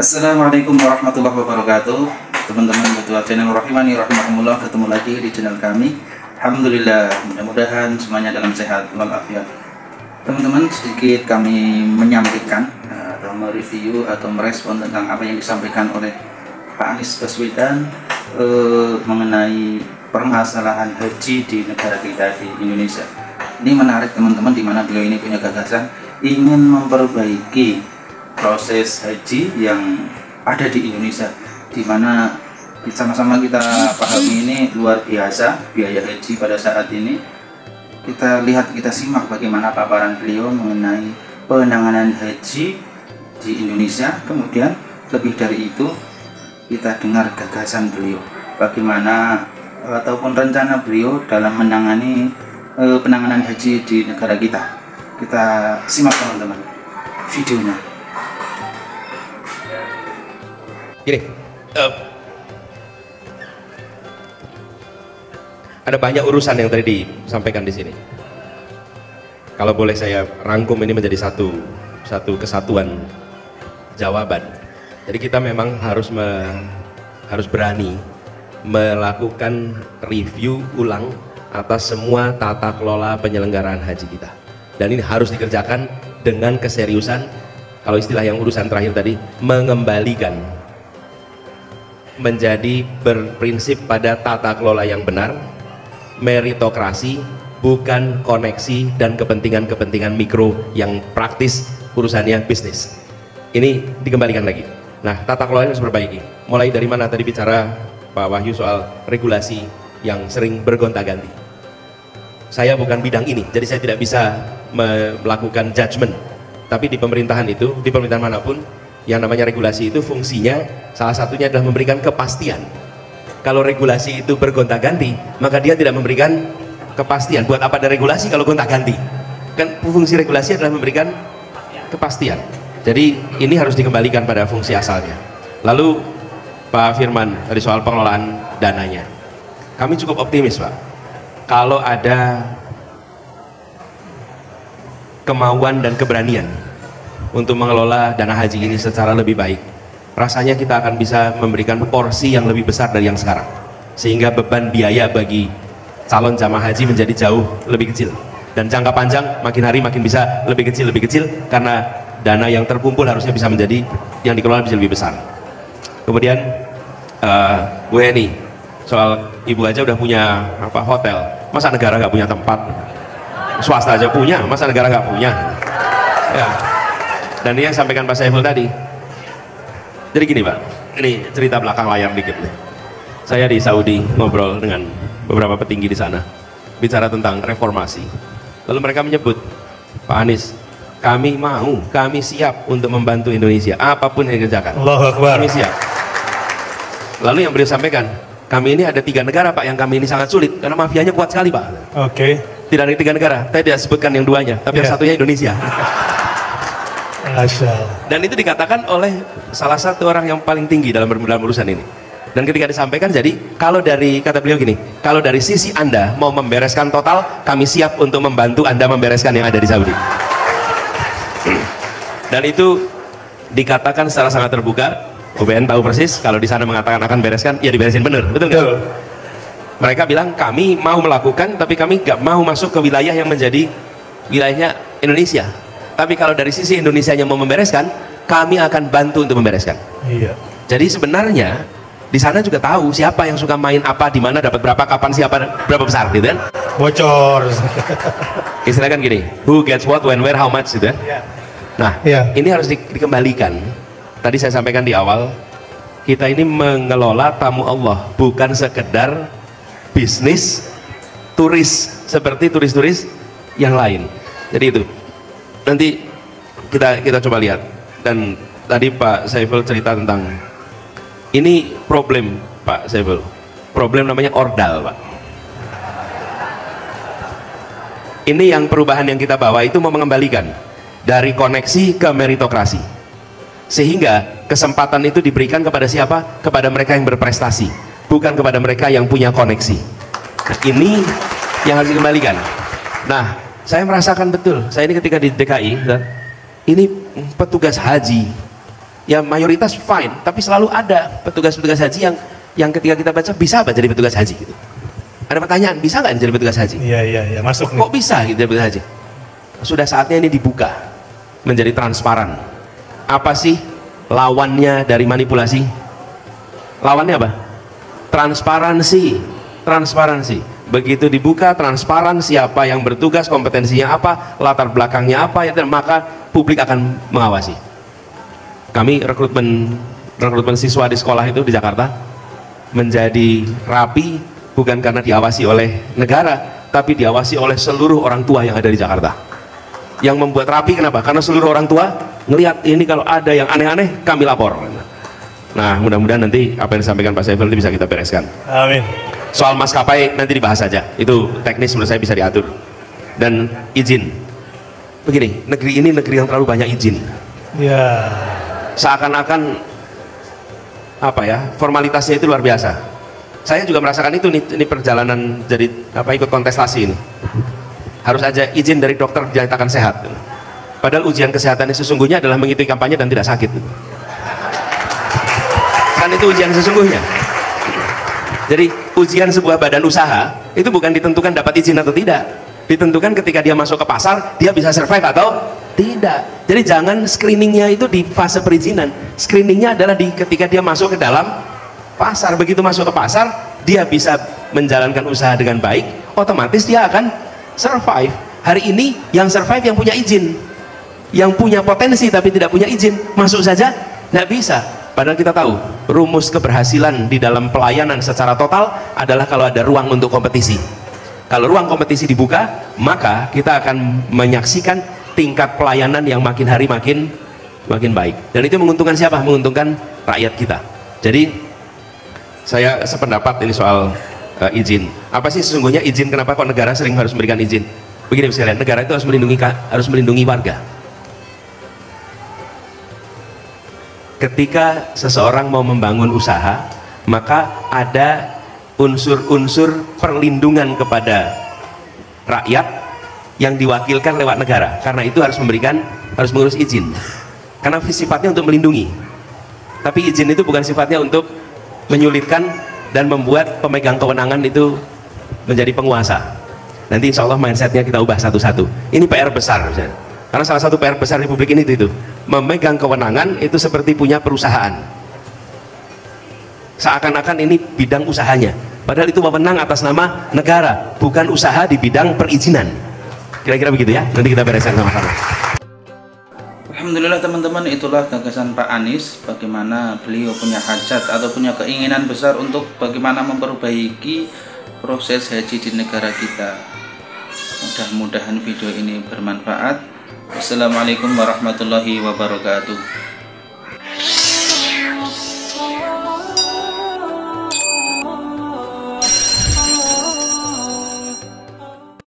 Assalamualaikum warahmatullahi wabarakatuh. Teman-teman ketua channel Rahimani Rahimahumullah, ketemu lagi di channel kami. Alhamdulillah, mudah-mudahan semuanya dalam sehat walafiat. Teman-teman, sedikit kami menyampaikan atau mereview atau merespon tentang apa yang disampaikan oleh Pak Anies Baswedan mengenai permasalahan haji di negara kita di Indonesia. Ini menarik teman-teman, di mana beliau ini punya gagasan ingin memperbaiki proses haji yang ada di Indonesia, di mana sama-sama kita pahami ini luar biasa biaya haji pada saat ini. Kita lihat, kita simak bagaimana paparan beliau mengenai penanganan haji di Indonesia. Kemudian lebih dari itu, kita dengar gagasan beliau, bagaimana ataupun rencana beliau dalam menangani penanganan haji di negara kita. Kita simak teman-teman videonya. Gini, ada banyak urusan yang tadi disampaikan di sini. Kalau boleh saya rangkum ini menjadi satu kesatuan jawaban. Jadi kita memang harus berani melakukan review ulang atas semua tata kelola penyelenggaraan haji kita. Dan ini harus dikerjakan dengan keseriusan. Kalau istilah yang urusan terakhir tadi, mengembalikan menjadi berprinsip pada tata kelola yang benar, meritokrasi, bukan koneksi dan kepentingan-kepentingan mikro yang praktis urusannya bisnis. Ini dikembalikan lagi. Nah, tata kelola harus diperbaiki. Mulai dari mana? Tadi bicara Pak Wahyu soal regulasi yang sering bergonta-ganti. Saya bukan bidang ini, jadi saya tidak bisa melakukan judgement. Tapi di pemerintahan itu, di pemerintahan manapun, yang namanya regulasi itu fungsinya salah satunya adalah memberikan kepastian. Kalau regulasi itu bergonta-ganti, maka dia tidak memberikan kepastian. Buat apa ada regulasi kalau gonta-ganti? Kan fungsi regulasi adalah memberikan kepastian. Jadi ini harus dikembalikan pada fungsi asalnya. Lalu Pak Firman dari soal pengelolaan dananya, kami cukup optimis Pak, kalau ada kemauan dan keberanian untuk mengelola dana haji ini secara lebih baik, rasanya kita akan bisa memberikan porsi yang lebih besar dari yang sekarang, sehingga beban biaya bagi calon jamaah haji menjadi jauh lebih kecil, dan jangka panjang makin hari makin bisa lebih kecil karena dana yang terkumpul harusnya bisa menjadi yang dikelola bisa lebih besar. Kemudian WNI, soal ibu aja udah punya hotel, masa negara nggak punya tempat? Swasta aja punya, masa negara nggak punya? Ya. Dan ini yang sampaikan Pak Saiful tadi. Jadi gini Pak, ini cerita belakang layar dikit nih. Saya di Saudi ngobrol dengan beberapa petinggi di sana, bicara tentang reformasi. Lalu mereka menyebut, Pak Anies, kami siap untuk membantu Indonesia, apapun yang dikerjakan. Allahu Akbar. Kami siap. Lalu yang beliau sampaikan, kami ini ada 3 negara Pak, yang kami ini sangat sulit, karena mafianya kuat sekali Pak. Oke. Tidak ada 3 negara, saya tidak sebutkan yang 2-nya, tapi yang satunya Indonesia. Dan itu dikatakan oleh salah satu orang yang paling tinggi dalam urusan ini. Dan ketika disampaikan, jadi kalau dari, kata beliau gini, kalau dari sisi Anda mau membereskan total, kami siap untuk membantu Anda membereskan yang ada di Saudi. Dan itu dikatakan secara sangat terbuka. UPN tahu persis kalau di sana mengatakan akan bereskan, ya diberesin bener, betul nggak? Mereka bilang kami mau melakukan, tapi kami nggak mau masuk ke wilayah yang menjadi wilayahnya Indonesia. Tapi kalau dari sisi Indonesia yang mau membereskan, kami akan bantu untuk membereskan. Iya. Jadi sebenarnya di sana juga tahu siapa yang suka main apa, di mana dapat berapa, kapan, siapa, berapa besar, gitu kan? Bocor. Istilah kan gini, who gets what, when, where, how much, gitu kan? Nah, ini harus dikembalikan. Tadi saya sampaikan di awal, kita ini mengelola tamu Allah, bukan sekedar bisnis turis seperti turis-turis yang lain. Jadi itu. Nanti kita coba lihat. Dan tadi Pak Saiful cerita tentang ini problem Pak Saiful, problem namanya ordal Pak. Ini yang perubahan yang kita bawa itu mau mengembalikan dari koneksi ke meritokrasi, sehingga kesempatan itu diberikan kepada siapa? Kepada mereka yang berprestasi, bukan kepada mereka yang punya koneksi. Nah, ini yang harus dikembalikan. Nah, saya merasakan betul, saya ini ketika di DKI, ini petugas haji ya mayoritas fine, tapi selalu ada petugas-petugas haji yang ketika kita baca, bisa apa jadi petugas haji gitu. Ada pertanyaan, bisa nggak jadi petugas haji? Iya, masuk nih. Kok bisa gitu jadi petugas haji? Sudah saatnya ini dibuka, menjadi transparan. Apa sih lawannya dari manipulasi? Lawannya apa? Transparansi. Begitu dibuka, transparan siapa yang bertugas, kompetensinya apa, latar belakangnya apa, ya, maka publik akan mengawasi. Kami rekrutmen siswa di sekolah itu di Jakarta menjadi rapi bukan karena diawasi oleh negara, tapi diawasi oleh seluruh orang tua yang ada di Jakarta. Yang membuat rapi kenapa? Karena seluruh orang tua ngelihat ini kalau ada yang aneh-aneh kami lapor. Nah, mudah-mudahan nanti apa yang disampaikan Pak Saiful bisa kita bereskan. Amin. Soal maskapai nanti dibahas saja, itu teknis menurut saya bisa diatur. Dan izin, begini, negeri ini negeri yang terlalu banyak izin. Ya. Seakan-akan apa ya, formalitasnya itu luar biasa. Saya juga merasakan itu nih, ini perjalanan jadi apa, ikut kontestasi ini. Harus aja izin dari dokter dinyatakan sehat. Padahal ujian kesehatan ini sesungguhnya adalah mengikuti kampanye dan tidak sakit. Kan itu ujian sesungguhnya. Jadi ujian sebuah badan usaha itu bukan ditentukan dapat izin atau tidak, ditentukan ketika dia masuk ke pasar dia bisa survive atau tidak. Jadi jangan screeningnya itu di fase perizinan, screeningnya adalah ketika dia masuk ke dalam pasar. Begitu masuk ke pasar dia bisa menjalankan usaha dengan baik, otomatis dia akan survive. Hari ini yang survive yang punya izin, yang punya potensi tapi tidak punya izin, masuk saja nggak bisa. Padahal kita tahu rumus keberhasilan di dalam pelayanan secara total adalah kalau ada ruang untuk kompetisi. Kalau ruang kompetisi dibuka, maka kita akan menyaksikan tingkat pelayanan yang makin hari makin baik. Dan itu menguntungkan siapa? Menguntungkan rakyat kita. Jadi saya sependapat ini soal izin. Apa sih sesungguhnya izin? Kenapa kok negara sering harus memberikan izin? Begini sekalian, negara itu harus melindungi warga. Ketika seseorang mau membangun usaha, maka ada unsur-unsur perlindungan kepada rakyat yang diwakilkan lewat negara. Karena itu harus mengurus izin. Karena sifatnya untuk melindungi. Tapi izin itu bukan sifatnya untuk menyulitkan dan membuat pemegang kewenangan itu menjadi penguasa. Nanti insya Allah mindsetnya kita ubah satu-satu. Ini PR besar misalnya. Karena salah satu PR besar Republik ini itu memegang kewenangan itu seperti punya perusahaan. Seakan-akan ini bidang usahanya. Padahal itu wewenang atas nama negara, bukan usaha di bidang perizinan. Kira-kira begitu ya. Nanti kita bereskan sama-sama. Alhamdulillah teman-teman, itulah gagasan Pak Anies, bagaimana beliau punya hajat atau punya keinginan besar untuk bagaimana memperbaiki proses haji di negara kita. Mudah-mudahan video ini bermanfaat. Wassalamualaikum warahmatullahi wabarakatuh.